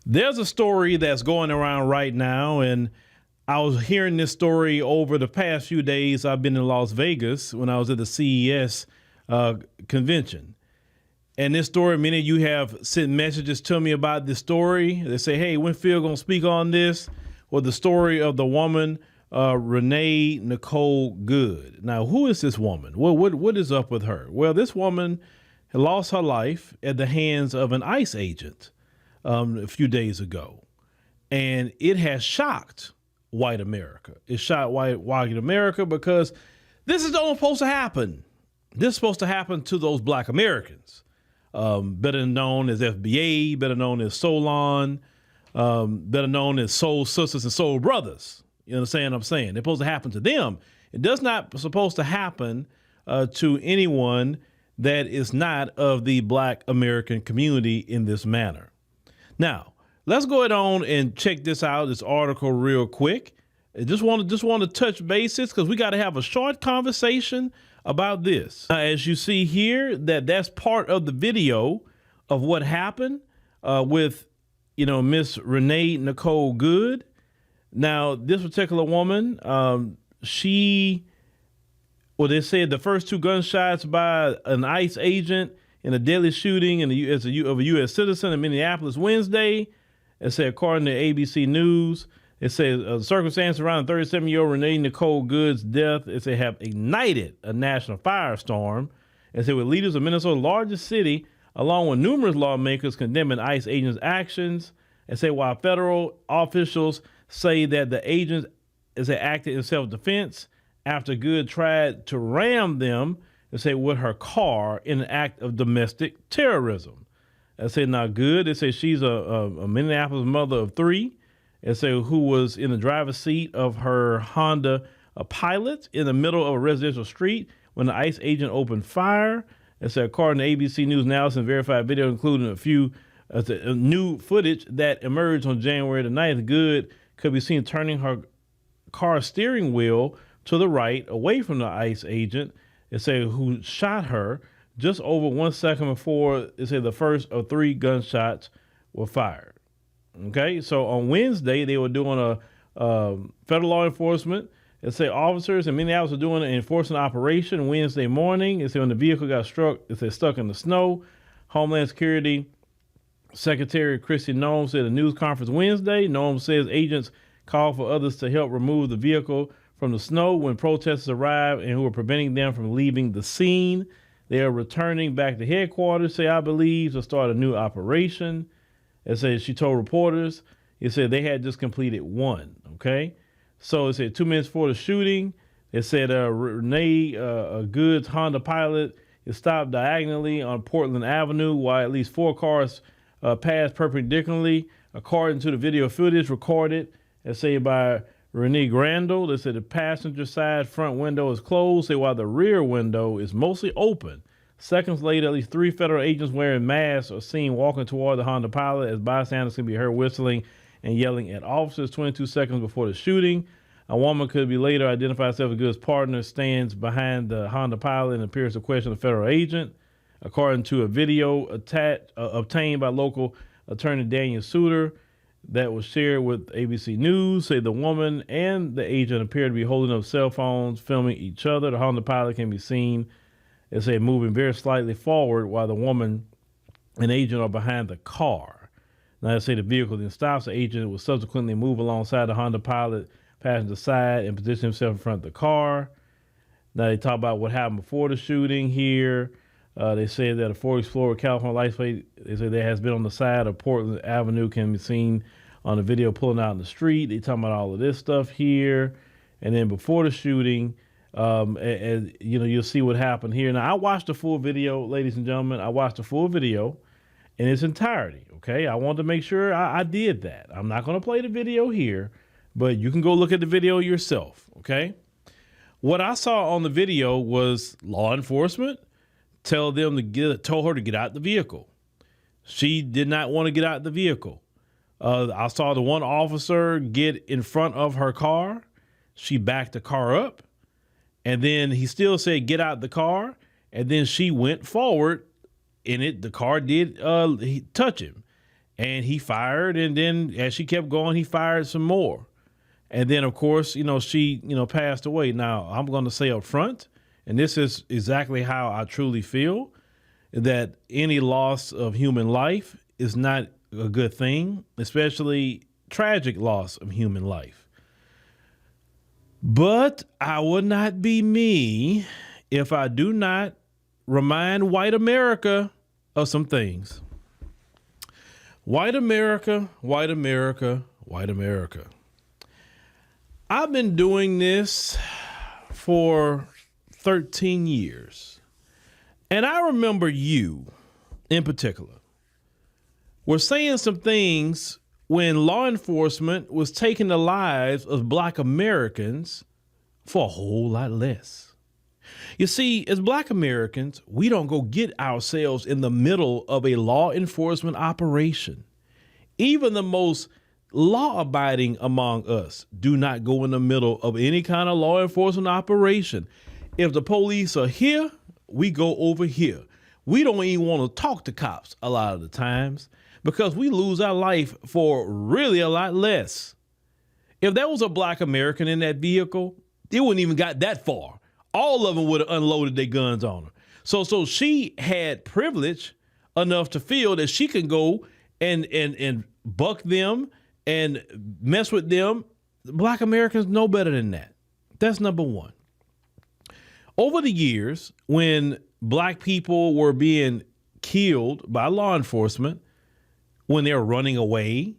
There's a story that's going around right now, and I was hearing this story over the past few days. I've been in Las Vegas when I was at the CES convention. And this story, many of you have sent messages to me about this story. They say, hey, when Phil going to speak on this? Well, the story of the woman, Renee Nicole Good. Now, who is this woman? Well, what is up with her? Well, this woman had lost her life at the hands of an ICE agent a few days ago. And it has shocked white America. It shocked white America because this is not supposed to happen. This is supposed to happen to those black Americans. Better known as FBA, better known as Solon, better known as Soul Sisters and Soul Brothers. You understand what I'm saying? They're supposed to happen to them. It does not supposed to happen to anyone that is not of the black American community in this manner. Now, let's go ahead on and check this out, this article real quick. I just want to touch bases because we got to have a short conversation about this. As you see here, that's part of the video of what happened with, Miss Renee Nicole Good. Now, this particular woman, they said the first two gunshots by an ICE agent in a deadly shooting of a U.S. citizen in Minneapolis Wednesday. It said, according to ABC News, it says circumstances around 37-year-old Renee Nicole Good's death, it said, have ignited a national firestorm. It said, with leaders of Minnesota's largest city, along with numerous lawmakers condemning ICE agents' actions. It said, while federal officials say that the agents acted in self-defense after Good tried to ram them, they say, with her car in an act of domestic terrorism. I say, not Good. They say she's a Minneapolis mother of three. They say who was in the driver's seat of her Honda Pilot in the middle of a residential street when the ICE agent opened fire. They say, according to ABC News analysis and verified video, including a few new footage that emerged on January the 9th, Good could be seen turning her car steering wheel to the right away from the ICE agent. It said who shot her just over 1 second before it said the first of three gunshots were fired. Okay, so on Wednesday, they were doing a federal law enforcement. It said officers in Minneapolis were doing an enforcement operation Wednesday morning. It said when the vehicle got struck, it said stuck in the snow. Homeland Security Secretary Kristi Noem said at a news conference Wednesday. Noem says agents called for others to help remove the vehicle from the snow when protesters arrived and who were preventing them from leaving the scene. They are returning back to headquarters, I believe, to start a new operation. It said she told reporters, it said they had just completed one, okay? So it said 2 minutes before the shooting, it said Renee Good's Honda Pilot is stopped diagonally on Portland Avenue while at least four cars passed perpendicularly. According to the video footage recorded, it said by Renee Grandel, they said the passenger side front window is closed, while the rear window is mostly open. Seconds later, at least three federal agents wearing masks are seen walking toward the Honda Pilot as bystanders can be heard whistling and yelling at officers. 22 seconds before the shooting, a woman could be later identified herself as Good's partner stands behind the Honda Pilot and appears to question the federal agent. According to a video obtained by local attorney Daniel Suter, that was shared with ABC News, say the woman and the agent appear to be holding up cell phones, filming each other. The Honda Pilot can be seen, it said, moving very slightly forward while the woman and agent are behind the car. Now, they say the vehicle then stops. The agent will subsequently move alongside the Honda Pilot passenger side and position himself in front of the car. Now, they talk about what happened before the shooting here. They say that a Ford Explorer California license plate, they say that has been on the side of Portland Avenue, can be seen on the video pulling out in the street. They talking about all of this stuff here. And then before the shooting, you'll see what happened here. Now, I watched the full video, ladies and gentlemen. I watched the full video in its entirety, okay? I wanted to make sure I did that. I'm not going to play the video here, but you can go look at the video yourself, okay? What I saw on the video was law enforcement told her to get out the vehicle. She did not want to get out the vehicle. I saw the one officer get in front of her car. She backed the car up, and then he still said, get out the car. And then she went forward in it. The car did touch him. And he fired. And then as she kept going, he fired some more. And then, of course, she, passed away. Now, I'm going to say up front, and this is exactly how I truly feel, that any loss of human life is not a good thing, especially tragic loss of human life. But I would not be me if I do not remind white America of some things. White America, white America, white America. I've been doing this for 13 years. And I remember you, in particular, were saying some things when law enforcement was taking the lives of Black Americans for a whole lot less. You see, as Black Americans, we don't go get ourselves in the middle of a law enforcement operation. Even the most law-abiding among us do not go in the middle of any kind of law enforcement operation. If the police are here, we go over here. We don't even want to talk to cops a lot of the times because we lose our life for really a lot less. If there was a Black American in that vehicle, it wouldn't even got that far. All of them would have unloaded their guns on her. So she had privilege enough to feel that she can go and buck them and mess with them. Black Americans know better than that. That's number one. Over the years, when Black people were being killed by law enforcement, when they were running away,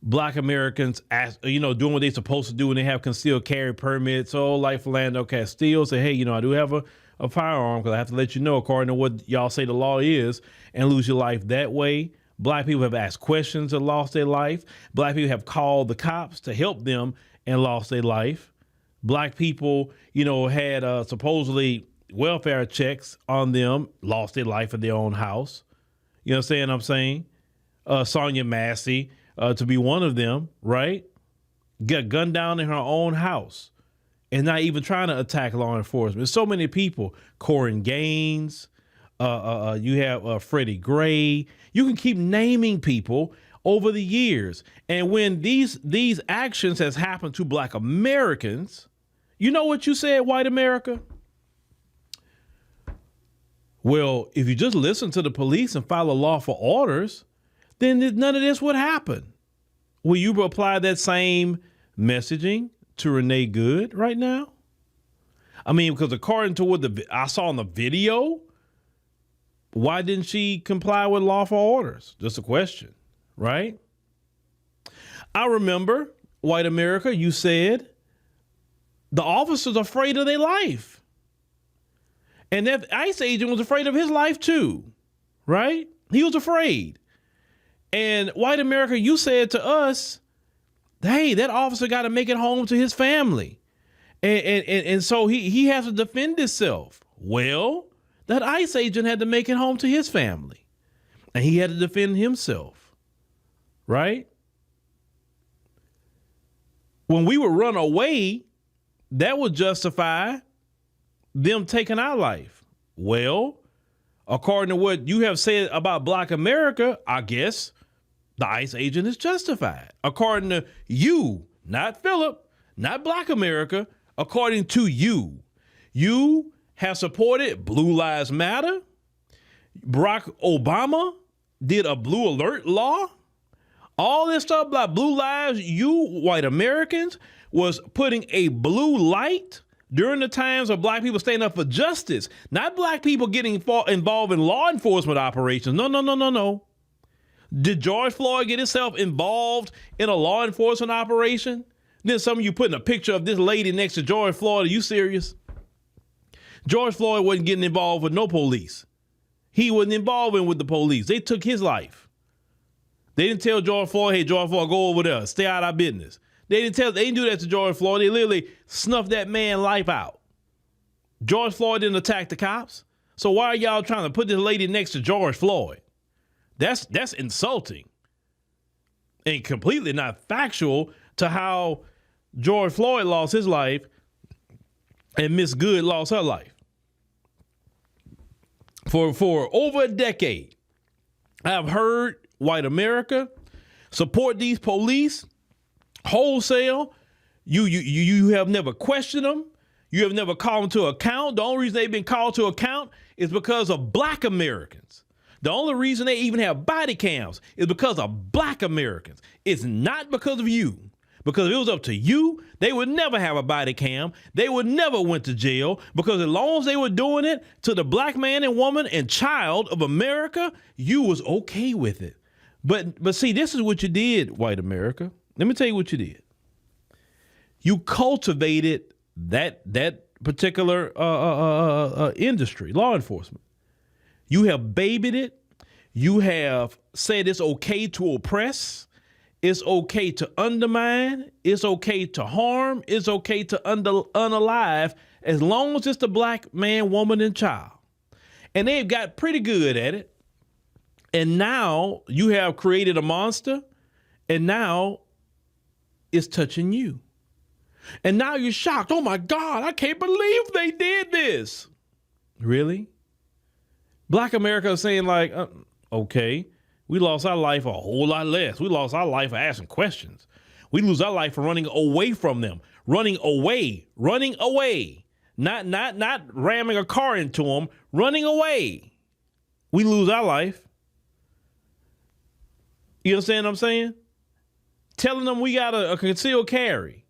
Black Americans, doing what they're supposed to do when they have concealed carry permits. So like Philando Castile say, hey, I do have a firearm because I have to let you know according to what y'all say the law is, and lose your life that way. Black people have asked questions and lost their life. Black people have called the cops to help them and lost their life. Black people, had supposedly welfare checks on them, lost their life in their own house. You understand what I'm saying? Sonia Massey, to be one of them, right? Got gunned down in her own house and not even trying to attack law enforcement. There's so many people. Corin Gaines, you have Freddie Gray. You can keep naming people over the years. And when these actions has happened to Black Americans, you know what you said, white America? Well, if you just listen to the police and follow lawful orders, then none of this would happen. Will you apply that same messaging to Renee Good right now? I mean, because according to what I saw in the video, why didn't she comply with lawful orders? Just a question, right? I remember, white America, you said the officer's afraid of their life. And that ICE agent was afraid of his life too, right? He was afraid. And white America, you said to us, hey, that officer got to make it home to his family. And so he has to defend himself. Well, that ICE agent had to make it home to his family. And he had to defend himself, right? When we would run away, that would justify them taking our life. Well, according to what you have said about Black America, I guess the ICE agent is justified. According to you, not Phillip, not Black America, according to you, you have supported Blue Lives Matter. Barack Obama did a blue alert law. All this stuff about blue lives, you white Americans was putting a blue light during the times of Black people standing up for justice, not Black people getting involved in law enforcement operations. No. Did George Floyd get himself involved in a law enforcement operation? Then some of you putting a picture of this lady next to George Floyd. Are you serious? George Floyd wasn't getting involved with no police. He wasn't involved with the police. They took his life. They didn't tell George Floyd, hey, George Floyd, go over there. Stay out of our business. They didn't do that to George Floyd. They literally snuffed that man's life out. George Floyd didn't attack the cops. So why are y'all trying to put this lady next to George Floyd? That's insulting and completely not factual to how George Floyd lost his life and Miss Good lost her life. For over a decade, I've heard white America, support these police wholesale. You have never questioned them. You have never called them to account. The only reason they've been called to account is because of black Americans. The only reason they even have body cams is because of black Americans. It's not because of you. Because if it was up to you, they would never have a body cam. They would never went to jail, because as long as they were doing it to the black man and woman and child of America, you was okay with it. But see, this is what you did, white America. Let me tell you what you did. You cultivated that particular industry, law enforcement. You have babied it. You have said it's okay to oppress. It's okay to undermine. It's okay to harm. It's okay to unalive, as long as it's the black man, woman, and child. And they've got pretty good at it. And now you have created a monster, and now it's touching you. And now you're shocked. Oh my God, I can't believe they did this. Really? Black America is saying like, okay, we lost our life a whole lot less. We lost our life for asking questions. We lose our life for running away from them, running away, not ramming a car into them, running away. We lose our life. You understand what I'm saying? Telling them we got a concealed carry.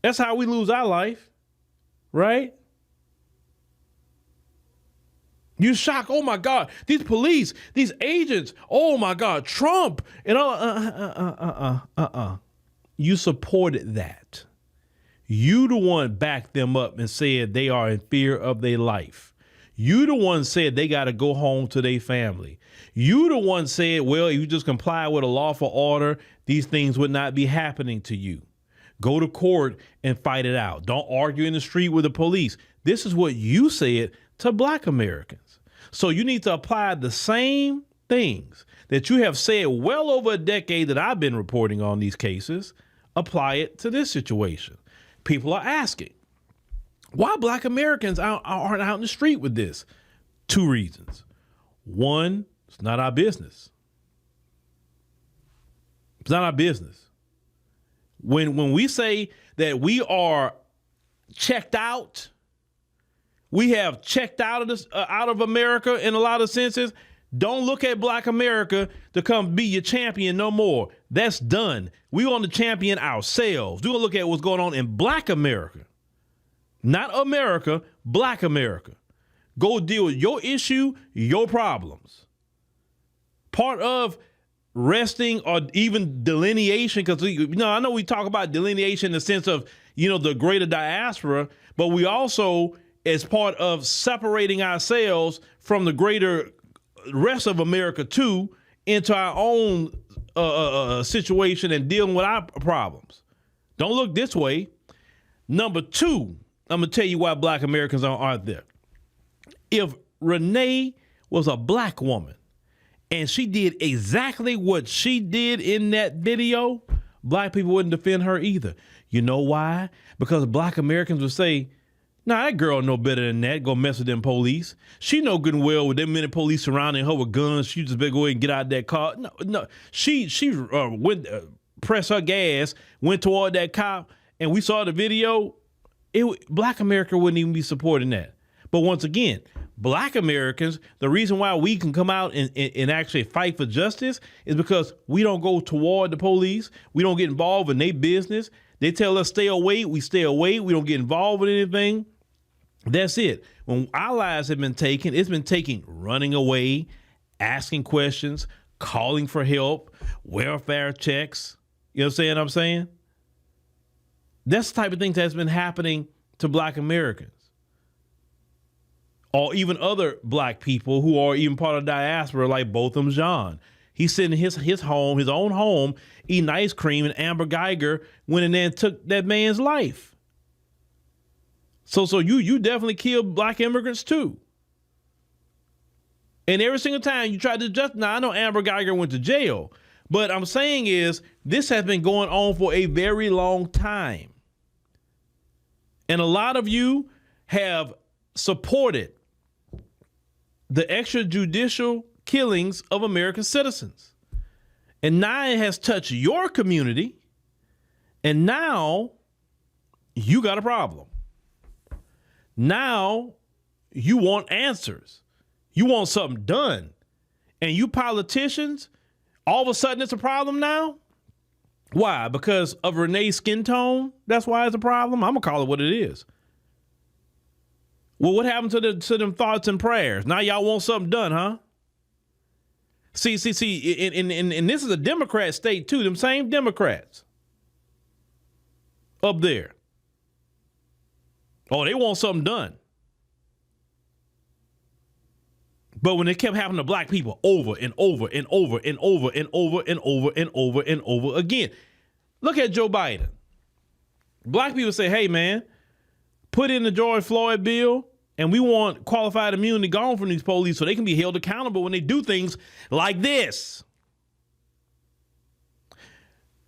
That's how we lose our life, right? You shock. Oh my God, these police, these agents. Oh my God, Trump and You supported that. You the one backed them up and said they are in fear of their life. You the one said they got to go home to their family. You the one said, well, if you just comply with a lawful order, these things would not be happening to you. Go to court and fight it out. Don't argue in the street with the police. This is what you said to black Americans. So you need to apply the same things that you have said well over a decade that I've been reporting on these cases. Apply it to this situation. People are asking, why black Americans aren't out in the street with this? 2 reasons. 1, it's not our business. It's not our business. When we say that we are checked out, we have checked out of this, out of America in a lot of senses. Don't look at black America to come be your champion no more. That's done. We want to champion ourselves. We're going to look at what's going on in black America. Not America, black America. Go deal with your issue, your problems. Part of resting or even delineation, because I know we talk about delineation in the sense of, the greater diaspora, but we also, as part of separating ourselves from the greater rest of America too, into our own situation and dealing with our problems. Don't look this way. Number 2, I'm going to tell you why black Americans aren't there. If Renee was a black woman and she did exactly what she did in that video, black people wouldn't defend her either. You know why? Because black Americans would say, nah, that girl know better than that. Go mess with them police. She know good and well with them many police surrounding her with guns. She just better go ahead and get out of that car. No. She went, pressed her gas, went toward that cop, and we saw the video. Black America wouldn't even be supporting that. But once again, black Americans, the reason why we can come out and actually fight for justice is because we don't go toward the police. We don't get involved in their business. They tell us stay away. We stay away. We don't get involved with anything. That's it. When our lives have been taken, it's been taken running away, asking questions, calling for help, welfare checks. You know what I'm saying? That's the type of thing that's been happening to black Americans. Or even other black people who are even part of the diaspora, like Botham Jean. He's sitting in his home, his own home, eating ice cream, and Amber Geiger went in there and took that man's life. So you definitely killed black immigrants too. And every single time you try to now I know Amber Geiger went to jail, but I'm saying is this has been going on for a very long time. And a lot of you have supported the extrajudicial killings of American citizens. And now it has touched your community. And now you got a problem. Now you want answers. You want something done. And you politicians, all of a sudden it's a problem now? Why? Because of Renee's skin tone? That's why it's a problem? I'm going to call it what it is. Well, what happened to them thoughts and prayers? Now y'all want something done, huh? See, and this is a Democrat state too, them same Democrats up there. Oh, they want something done. But when it kept happening to black people over and over and over and over and over and over and over and over again. Look at Joe Biden. Black people say, hey, man, put in the George Floyd bill and we want qualified immunity gone from these police so they can be held accountable when they do things like this.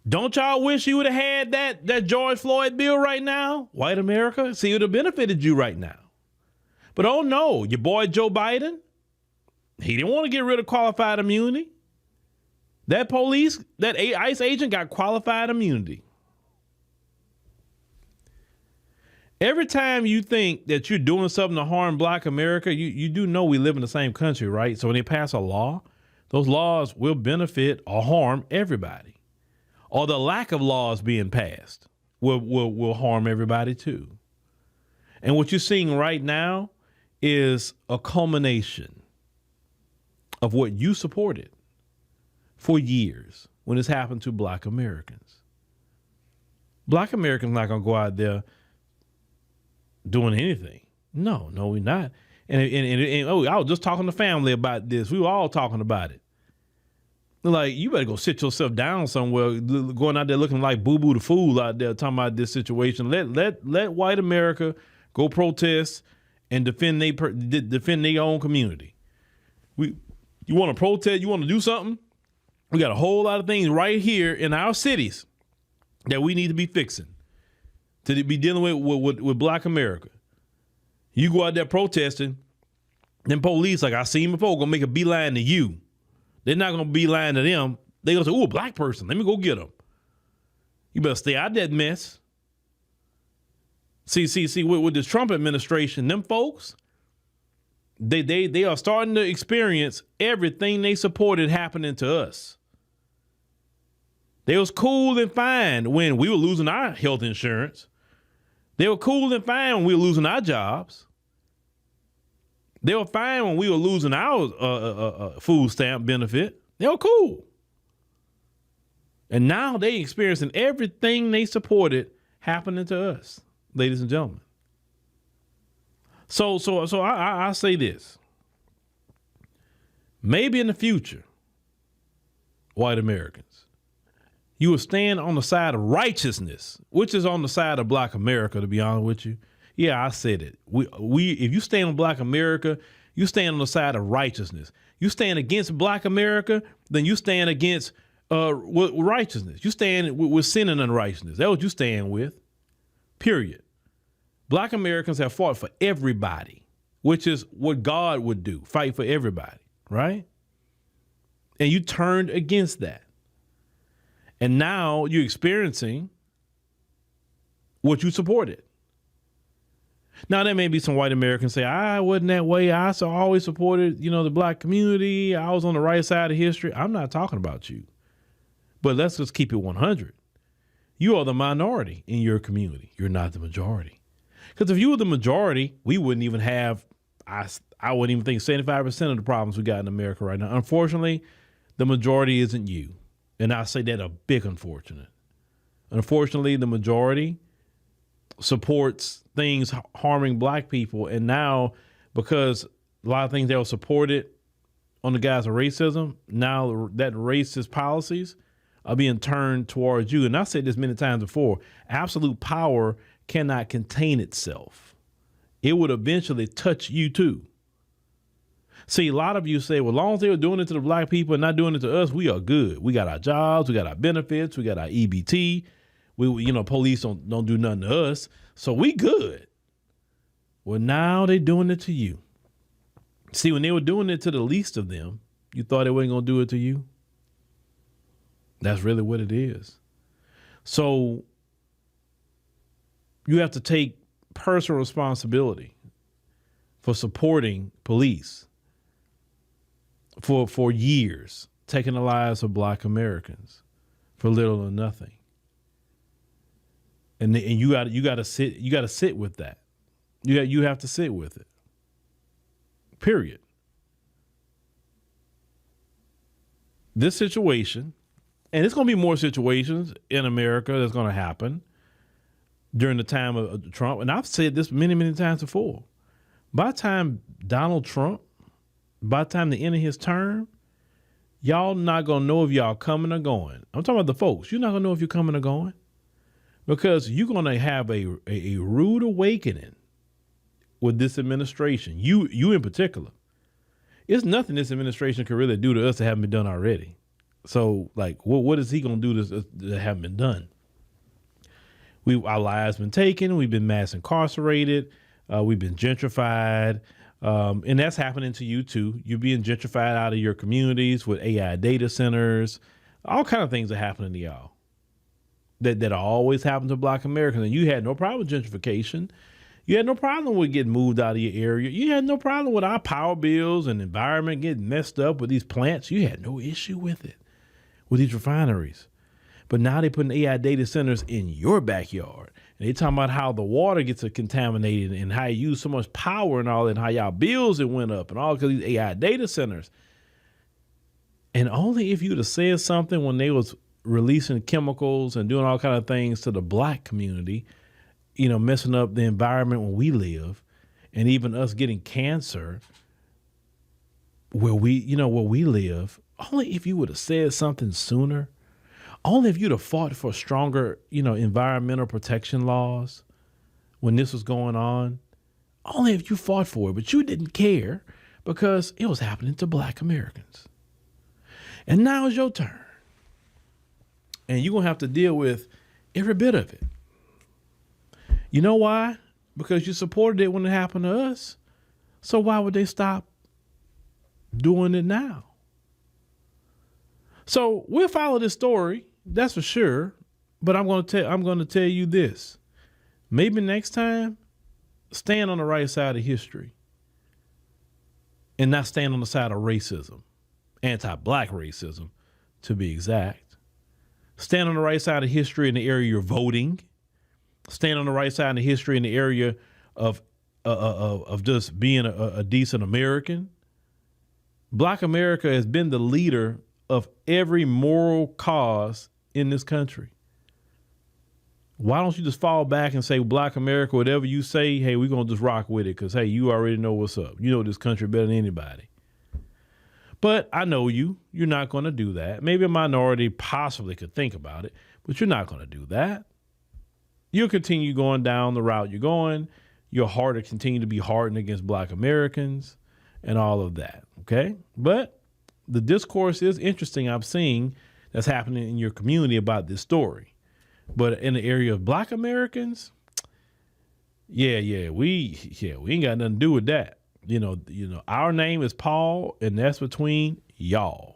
Don't y'all wish you would have had that George Floyd bill right now? White America? See, it would have benefited you right now. But oh no, your boy Joe Biden, he didn't want to get rid of qualified immunity. That ICE agent got qualified immunity. Every time you think that you're doing something to harm Black America, you do know we live in the same country, right? So when they pass a law, those laws will benefit or harm everybody. Or the lack of laws being passed will harm everybody too. And what you're seeing right now is a culmination of what you supported for years when it's happened to Black Americans. Black Americans not going to go out there doing anything. No, we're not. And I was just talking to family about this. We were all talking about it. Like, you better go sit yourself down somewhere, going out there looking like Boo-Boo the Fool out there talking about this situation. Let white America go protest and defend their own community. You want to protest? You want to do something? We got a whole lot of things right here in our cities that we need to be fixing, to be dealing with Black America. You go out there protesting, then police, like I seen before, gonna make a beeline to you. They're not gonna beeline to them. They gonna say, "Ooh, a black person. Let me go get them." You better stay out of that mess. See, with this Trump administration, them folks, they are starting to experience everything they supported happening to us. They was cool and fine when we were losing our health insurance. They were cool and fine when we were losing our jobs. They were fine when we were losing our food stamp benefit. They were cool. And now they experiencing everything they supported happening to us, ladies and gentlemen. So I say this. Maybe in the future, white Americans, you will stand on the side of righteousness, which is on the side of Black America, to be honest with you. Yeah, I said it. If you stand on Black America, you stand on the side of righteousness. You stand against Black America, then you stand against righteousness. You stand with sin and unrighteousness. That's what you stand with, period. Black Americans have fought for everybody, which is what God would do, fight for everybody, right? And you turned against that. And now you're experiencing what you supported. Now, there may be some white Americans say, I wasn't that way. I always supported, the Black community. I was on the right side of history. I'm not talking about you. But let's just keep it 100. You are the minority in your community. You're not the majority. Because if you were the majority, we wouldn't even have, I wouldn't even think 75% of the problems we got in America right now. Unfortunately, the majority isn't you. And I say that a big unfortunate. Unfortunately, the majority supports things harming Black people. And now, because a lot of things that were supported on the guise of racism, now that racist policies are being turned towards you. And I said this many times before, absolute power cannot contain itself. It would eventually touch you too. See, a lot of you say, well, as long as they were doing it to the Black people and not doing it to us, we are good. We got our jobs, we got our benefits, we got our EBT. Police don't do nothing to us, so we good. Well, now they doing it to you. See, when they were doing it to the least of them, You thought they wasn't going to do it to you? That's really what it is. So you have to take personal responsibility for supporting police for years, taking the lives of Black Americans for little or nothing. And you got to sit with that. You have to sit with it. Period. This situation, and it's going to be more situations in America that's going to happen during the time of Trump. And I've said this many, many times before. By the time Donald Trump, by the time the end of his term, y'all not going to know if y'all coming or going. I'm talking about the folks. You're not going to know if you're coming or going because you're going to have a rude awakening with this administration. You in particular. It's nothing this administration can really do to us that haven't been done already. So, like, what is he going to do that haven't been done? Our lives been taken. We've been mass incarcerated. We've been gentrified. And that's happening to you, too. You're being gentrified out of your communities with AI data centers. All kind of things are happening to y'all that always happen to Black Americans. And you had no problem with gentrification. You had no problem with getting moved out of your area. You had no problem with our power bills and environment getting messed up with these plants. You had no issue with it, with these refineries. But now they're putting AI data centers in your backyard. And they're talking about how the water gets contaminated and how you use so much power and all that, and how y'all bills it went up and all because of these AI data centers. And only if you'd have said something when they was releasing chemicals and doing all kind of things to the Black community, you know, messing up the environment where we live, and even us getting cancer where we live, only if you would have said something sooner, only if you'd have fought for stronger, environmental protection laws when this was going on, only if you fought for it, but you didn't care because it was happening to Black Americans. And now is your turn. And you're going to have to deal with every bit of it. You know why? Because you supported it when it happened to us. So why would they stop doing it now? So we'll follow this story, that's for sure. But I'm going to tell you this. Maybe next time, stand on the right side of history and not stand on the side of racism, anti-Black racism, to be exact. Stand on the right side of history in the area you're voting. Stand on the right side of history in the area of just being a decent American. Black America has been the leader of every moral cause in this country. Why don't you just fall back and say, Black America, whatever you say, hey, we're going to just rock with it because, hey, you already know what's up. You know this country better than anybody. But I know you're not going to do that. Maybe a minority possibly could think about it, but you're not going to do that. You'll continue going down the route you're going. Your heart will continue to be hardened against Black Americans and all of that, okay? But the discourse is interesting. I'm seeing that's happening in your community about this story. But in the area of Black Americans, we ain't got nothing to do with that. Our name is Paul, and that's between y'all.